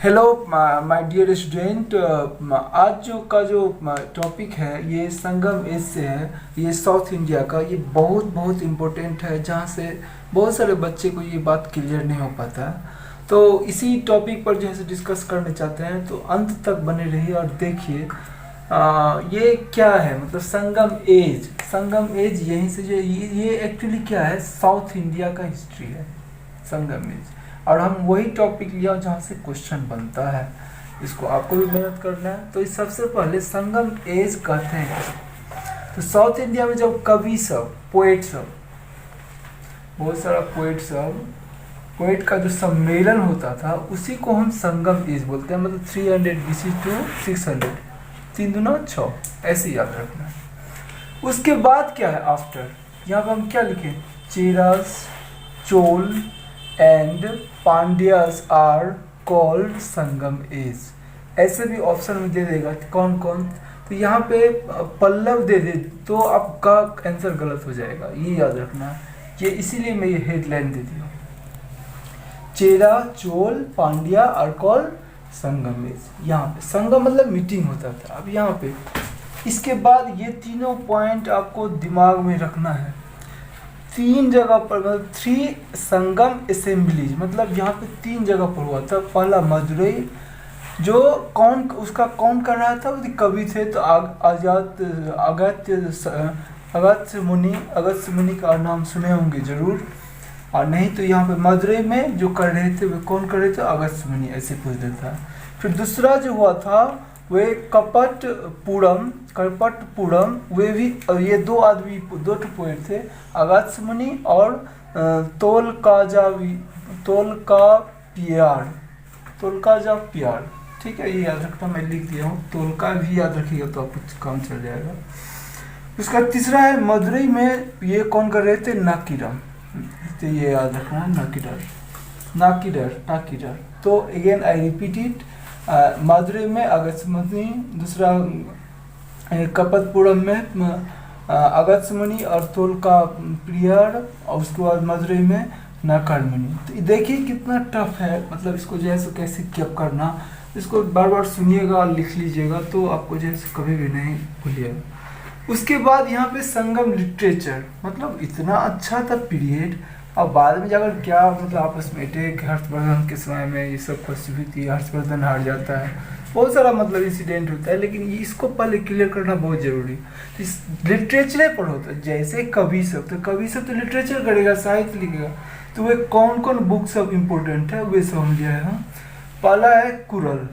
Hello my dear student. आज जो topic है ये संगम एज से है। ये साउथ इंडिया का ये बहुत बहुत इम्पोर्टेंट है, जहाँ से बहुत सारे बच्चे को ये बात क्लियर नहीं हो पाता। तो इसी टॉपिक पर जो है डिस्कस करना चाहते हैं, तो अंत तक बने रहिए और देखिए ये क्या है। मतलब संगम एज यहीं से जो ये एक्चुअली क्या है, साउथ इंडिया का हिस्ट्री है संगम एज। और हम वही टॉपिक लिया जहाँ से क्वेश्चन बनता है, इसको आपको भी मेहनत करना है। तो इस सबसे पहले संगम एज कहते हैं। तो साउथ इंडिया में जब कवि सब, पोएट सब, बहुत सारा पोएट का जो सम्मेलन होता था, उसी को हम संगम एज बोलते हैं। मतलब 300 BC टू 600, 3 दूना 6, ऐसे याद रखना है। उसके बाद क्या है आफ्टर, यहाँ पर हम क्या लिखे, Cheras, Chola and Pandyas are called Sangam age. ऐसे भी ऑप्शन में दे देगा कौन कौन। तो यहाँ पे पल्लव दे दे तो आपका आंसर गलत हो जाएगा, ये याद रखना। ये इसीलिए मैं ये हेडलाइन दे दी हूँ, Chera, Chola, Pandya are called Sangam age. यहाँ पे संगम मतलब मीटिंग होता था। अब यहाँ पे इसके बाद ये तीनों पॉइंट आपको दिमाग में रखना है। 3 जगह पर, मतलब 3 संगम असेंबलीज, मतलब यहाँ पे 3 जगह पर हुआ था। पहला मदुरई, जो उसका कौन कर रहा था, कवि थे तो अगस्त्य मुनि का नाम सुने होंगे जरूर। और नहीं तो यहाँ पे मदुरई में जो कर रहे थे वे कौन कर रहे थे, अगस्त्य मुनि, ऐसे पूछ देता है। फिर दूसरा जो हुआ था वे कपटपुरम, वे भी, ये 2 आदमी, 2 पोएट थे, अगस्त्य मुनि और तोलकापियार। ठीक है, ये याद रखना, मैं लिख दिया हूँ। तोलका भी याद रखिएगा तो आपको काम चल जाएगा। उसका तीसरा है मदुरई में, ये कौन कर रहे थे, नाकिरम। तो ये याद रखना है, नाकिडर। तो again I repeat it, Madurai में अगस्त्य मुनि, दूसरा कपतपुरम में अगस्त्य मुनि और तोलकापियार, और उसके बाद मदुरई में नाकरमुनि। तो देखिए कितना टफ है, मतलब इसको जो है सो कैसे क्या करना, इसको बार बार सुनिएगा और लिख लीजिएगा, तो आपको जो है सो कभी भी नहीं भूलिएगा। उसके बाद यहाँ पे संगम लिटरेचर, मतलब इतना अच्छा था पीरियड। अब बाद में जाकर क्या, मतलब आपस में अटैक, हर्षवर्धन के समय में ये सब फंसी थी, हर्षवर्धन हार जाता है, बहुत सारा मतलब इंसिडेंट होता है। लेकिन इसको पहले क्लियर करना बहुत जरूरी। तो इस लिटरेचर पर होता है, जैसे कवि सब तो लिटरेचर करेगा, साहित्य लिखेगा। तो वे कौन कौन बुक सब इम्पोर्टेंट है वे सब हम जो है हम। पहला है कुरल,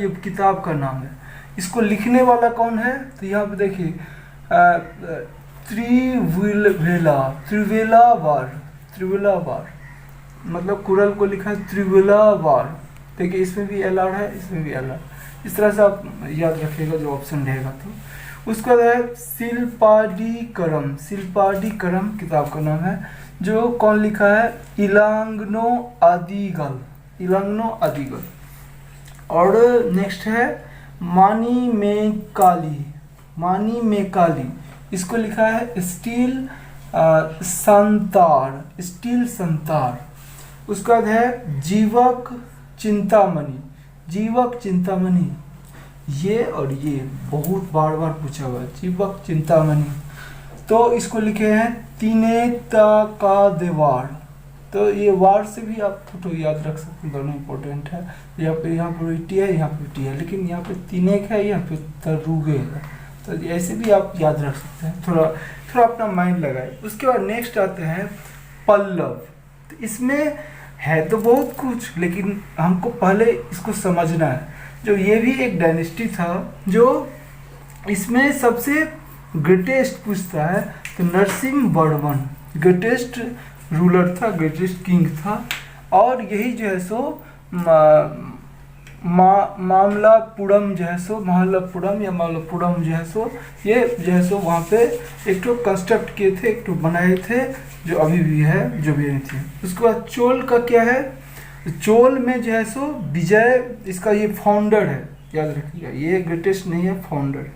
ये किताब का नाम है। इसको लिखने वाला कौन है, तो यहाँ पे देखिए त्रिवेलावार, मतलब कुरल को लिखा है त्रिवेलावार। देखिए इसमें भी एल आर है, इसमें भी एल आर। इस तरह से आप याद रखिएगा जो ऑप्शन रहेगा। तो उसका है शिल्पाडीकरम किताब का नाम है, जो कौन लिखा है, इलांगनो आदिगल। और नेक्स्ट है मानी मेकाली, इसको लिखा है स्टील संतार। उसका है जीवक चिंतामणि, ये और ये बहुत बार पूछा हुआ है, जीवक चिंतामणि। तो इसको लिखे हैं तिनेता का देवार। तो ये वार से भी आप फोटो याद रख सकते हैं, दोनों इंपॉर्टेंट है। यहाँ पर टी है, यहाँ पर टी है, लेकिन यहाँ पे तिनेक है, यहाँ पे तरुगे है। तो ऐसे भी आप याद रख सकते हैं, थोड़ा अपना माइंड लगाए। उसके बाद नेक्स्ट आते हैं पल्लव। तो इसमें है तो बहुत कुछ, लेकिन हमको पहले इसको समझना है। जो ये भी एक डायनेस्टी था, जो इसमें सबसे ग्रेटेस्ट पूछता है, तो नरसिंहवर्मन ग्रेटेस्ट रूलर था, ग्रेटेस्ट किंग था। और यही जो है सो मामल्लपुरम जो है सो जो है सो, ये जो है सो वहाँ पे एक तो कंस्ट्रक्ट किए थे, एक तो बनाए थे, जो अभी भी है, जो भी नहीं थी। उसके बाद चोल का क्या है, चोल में जो है सो विजय, इसका ये फाउंडर है, याद रखिएगा, ये ग्रेटेस्ट नहीं है, फाउंडर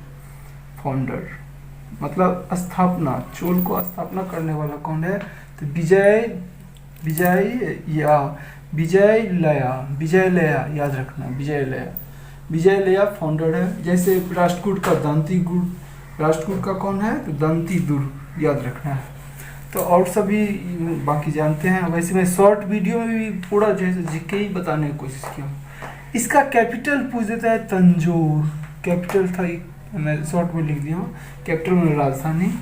मतलब स्थापना, चोल को स्थापना करने वाला कौन है, तो विजयलया याद रखना, विजयलया फाउंडर है। जैसे राष्ट्रकूट का दंती गुड़, राष्ट्रकूट का कौन है, तो दंती दुर्ग याद रखना है। तो और सभी बाकी जानते हैं। वैसे मैं शॉर्ट वीडियो में भी पूरा जैसे जीके ही बताने की कोशिश की हूँ। इसका कैपिटल पूछ देता है तंजौर, कैपिटल था, मैं शॉर्ट में लिख दिया हूँ, कैपिटल में राजधानी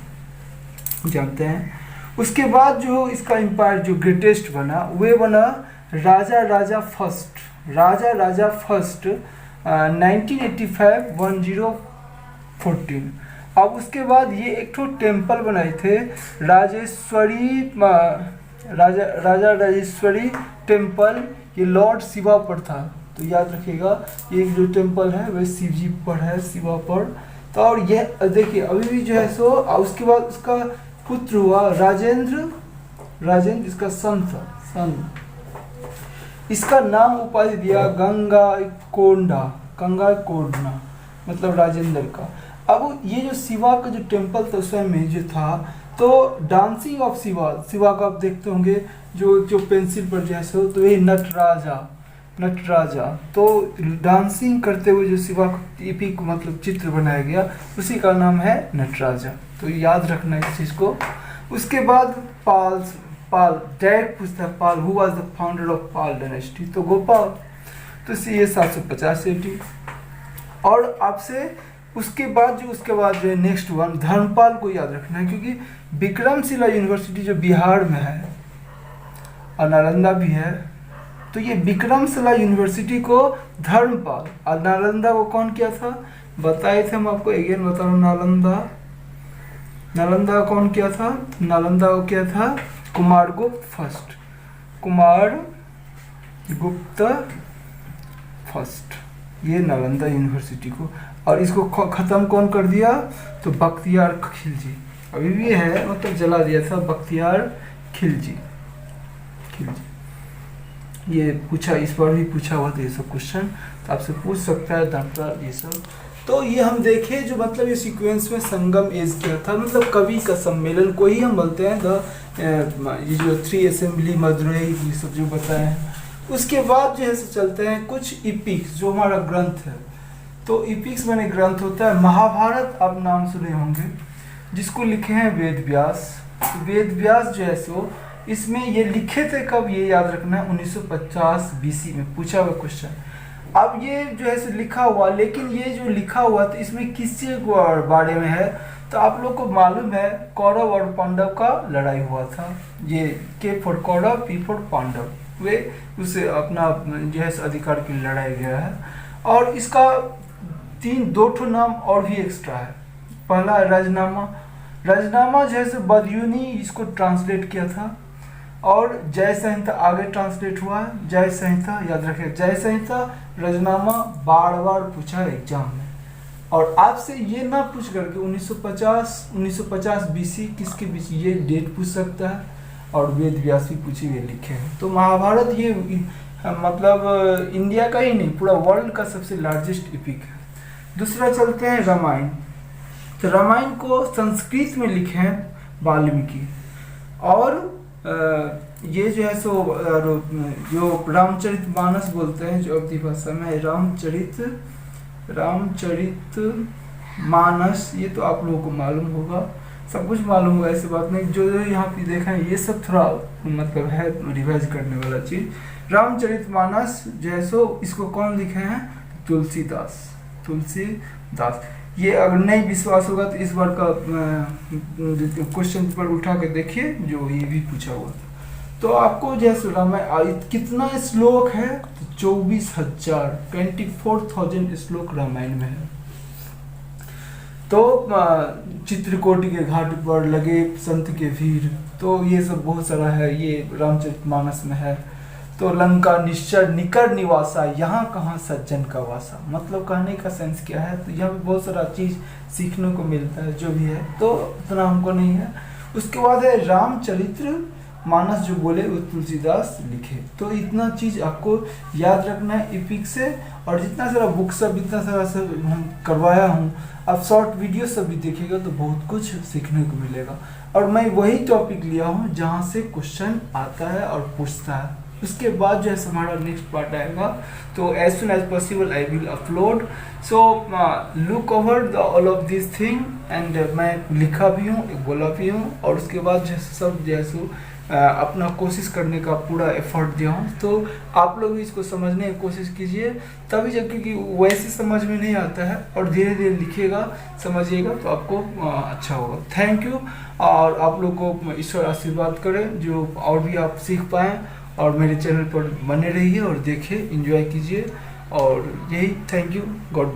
जानते हैं। उसके बाद जो इसका एम्पायर जो ग्रेटेस्ट बना वे बना राजा राजा फर्स्ट 1985-1014। अब उसके बाद ये एक ठो टेम्पल बनाए थे राजा राजेश्वरी टेम्पल, ये लॉर्ड शिवा पर था। तो याद रखिएगा ये जो टेम्पल है वह शिव जी पर है, शिवा पर। तो और यह देखिए अभी भी जो है सो, उसके बाद उसका पुत्र हुआ राजेंद्र, इसका सन था, सन। इसका नाम उपाधि दिया गंगाकोंडा मतलब राजेंद्र का। अब ये जो शिवा का जो टेम्पल था स्वयं में जो था, तो डांसिंग ऑफ शिवा का आप देखते होंगे जो पेंसिल पर जैसे हो, तो ये नटराजा तो डांसिंग करते हुए जो शिवा का एपिक मतलब चित्र बनाया गया उसी का नाम है नटराजा। तो याद रखना इस चीज़ को। उसके बाद पाल डायरेक्ट पूछता है Pala who was the founder of Pala dynasty, तो गोपाल। तो ये 750 AD। और आपसे उसके बाद जो है नेक्स्ट वन धर्मपाल को याद रखना है, क्योंकि विक्रमशिला यूनिवर्सिटी जो बिहार में है और नालंदा भी है, तो ये विक्रमशिला यूनिवर्सिटी को धर्मपाल और नालंदा को कौन किया था बताए थे हम आपको, अगेन बता रहा हूँ। नालंदा कौन किया था, नालंदा को किया था कुमारगुप्त फर्स्ट, ये नालंदा यूनिवर्सिटी को। और इसको ख़त्म कौन कर दिया, तो बख्तियार खिलजी, अभी भी है मतलब जला दिया था बख्तियार खिलजी। ये पूछा, इस बार भी पूछा हुआ था ये सब क्वेश्चन, तो आपसे पूछ सकता है धर्मपाल ये सब। तो ये हम देखें जो मतलब ये सीक्वेंस में संगम एज क्या था, मतलब कवि का सम्मेलन को ही हम बोलते हैं ये जो 3 असेंबली मदुरई ये सब जो बताए हैं। उसके बाद जो है चलते हैं कुछ इपिक्स जो हमारा ग्रंथ है। तो इपिक्स मैंने ग्रंथ होता है महाभारत, आप नाम सुने होंगे, जिसको लिखे हैं वेद व्यास। वेद व्यास जो है सो इसमें ये लिखे थे कब, ये याद रखना है 1950 BC में पूछा हुआ क्वेश्चन। अब ये जो है सो लिखा हुआ, लेकिन ये जो लिखा हुआ तो इसमें किसी बारे में है, तो आप लोग को मालूम है कौरव और पांडव का लड़ाई हुआ था। ये K for Kaurava, P for Pandava, वे उसे अपना जो है अधिकार के लिए लड़ाया गया है। और इसका 2 ठो नाम और भी एक्स्ट्रा है। पहला राजनामा जो है सो बदयूनी इसको ट्रांसलेट किया था, और जय संहिता आगे ट्रांसलेट हुआ है। जय संहिता याद रखें, जय संहिता राजनामा बार पूछा है एग्जाम में। और आपसे ये ना पूछ करके 1950 BC किसके बीच, ये डेट पूछ सकता है। और वेद व्यास भी पूछे हुए लिखे हैं। तो महाभारत ये मतलब इंडिया का ही नहीं पूरा वर्ल्ड का सबसे लार्जेस्ट एपिक है। दूसरा चलते हैं रामायण। तो रामायण को संस्कृत में लिखे हैं वाल्मीकि। और ये जो है सो जो रामचरितमानस बोलते हैं जो अवधी भाषा में, रामचरित मानस, ये तो आप लोगों को मालूम होगा, सब कुछ मालूम होगा, ऐसी बात नहीं। जो यहाँ पे देखा है ये सब थोड़ा मतलब है रिवाइज करने वाला चीज। रामचरितमानस जो है सो इसको कौन लिखे हैं, तुलसीदास। ये अगर नहीं विश्वास होगा तो इस बार का क्वेश्चन पेपर उठा के देखिए, जो ये भी पूछा हुआ था। तो आपको जैसे रामायण कितना श्लोक है, तो 24,000 श्लोक रामायण में है। तो चित्रकूट के घाट पर लगे संत के वीर, तो ये सब बहुत सारा है, ये रामचरितमानस में है। तो लंका निश्चर निकर निवासा, यहाँ कहाँ सज्जन का वासा, मतलब कहने का सेंस क्या है, तो यहाँ पे बहुत सारा चीज सीखने को मिलता है जो भी है, तो उतना हमको नहीं है। उसके बाद है रामचरित्र मानस जो बोले वो तुलसीदास लिखे। तो इतना चीज आपको याद रखना है एपिक से। और जितना सारा बुक सब इतना सारा सब हम करवाया हूँ, आप शॉर्ट वीडियो सब भी देखिएगा तो बहुत कुछ सीखने को मिलेगा। और मैं वही टॉपिक लिया हूँ जहाँ से क्वेश्चन आता है और पूछता है। उसके बाद जो है हमारा नेक्स्ट पार्ट आएगा, तो as soon as possible I will upload. So look over the all of this thing and मैं लिखा भी हूँ, बोला भी हूँ, और उसके बाद जो है सब जो है सो अपना कोशिश करने का पूरा एफर्ट दिया हूँ। तो आप लोग भी इसको समझने की कोशिश कीजिए, तभी जब, क्योंकि वैसे समझ में नहीं आता है, और धीरे धीरे लिखिएगा, समझिएगा तो आपको अच्छा होगा। थैंक यू, और आप लोग को ईश्वर आशीर्वाद करें जो और भी आप सीख पाएँ, और मेरे चैनल पर बने रहिए और देखिए, एंजॉय कीजिए, और यही, थैंक यू, गॉड।